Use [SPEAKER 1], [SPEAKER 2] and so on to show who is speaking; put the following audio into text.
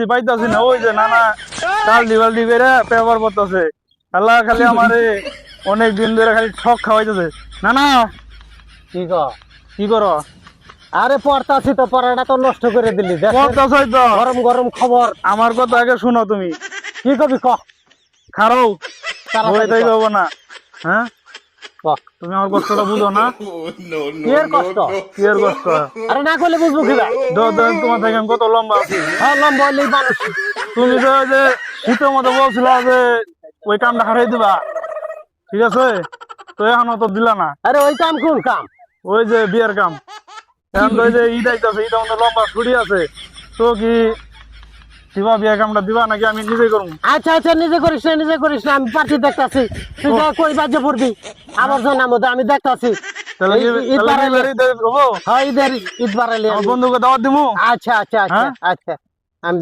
[SPEAKER 1] পাইতাছি না ওই যে নানা কালদি বালদি করে পেপার পড়তেছে আল্লাহ খালি আমারে অনেক দিন ধরে খালি ঠক খাওয়াইতেছে নানা
[SPEAKER 2] কি গো
[SPEAKER 1] কি করো
[SPEAKER 2] আরে পড়তাছি তো পড়াটা তো নষ্ট করে দিলি দেখ
[SPEAKER 1] পড়তাছই তো
[SPEAKER 2] গরম গরম খবর
[SPEAKER 1] আমার কথা আগে শুনো তুমি
[SPEAKER 2] কি কবি ক
[SPEAKER 1] খারো
[SPEAKER 2] তাড়াতাড়ি
[SPEAKER 1] ওইটাই
[SPEAKER 2] ক।
[SPEAKER 1] হবো না হ্যাঁ
[SPEAKER 2] ক।
[SPEAKER 1] তুমি আমার কষ্টটা বুঝো না
[SPEAKER 2] কি এর কষ্ট
[SPEAKER 1] কি এর কষ্ট
[SPEAKER 2] আরে না করলে বুঝবো কি ভাই
[SPEAKER 1] তোমার থেকে আমি কত লম্বা আছি
[SPEAKER 2] হ্যাঁ লম্বা হইলেই মানুষ
[SPEAKER 1] তুমি তো ওই যে শীতের মতো বলছিলা যে ওই কামটা হারাই দিবা ঠিক আছে তো এখনো তো দিলা না
[SPEAKER 2] আরে ওই কাম কোন কাম
[SPEAKER 1] ওই যে বিয়ের কাম এখন তো ওই যে ঈদ আইতাছে ঈদ আমাদের লম্বা ছুটি আছে তো কি দিবা বিয়ের কামটা দিবা নাকি আমি নিজেই করবো
[SPEAKER 2] আচ্ছা আচ্ছা নিজে করিস না আমি পার্টি দেখতাছি তুই যা কই বাজে পড়বি আমার জন্য মধ্যে আমি দেখতাছি
[SPEAKER 1] তাহলে কি
[SPEAKER 2] ঈদ
[SPEAKER 1] তাহলে কি
[SPEAKER 2] বাড়াইলে
[SPEAKER 1] বাড়িতে হবো?
[SPEAKER 2] হ্যাঁ ঈদ বাড়াইলে
[SPEAKER 1] আমার বন্ধুকে দাওয়াত দিমু
[SPEAKER 2] আচ্ছা আচ্ছা আচ্ছা
[SPEAKER 1] হ্যাঁ?
[SPEAKER 2] আচ্ছা আমি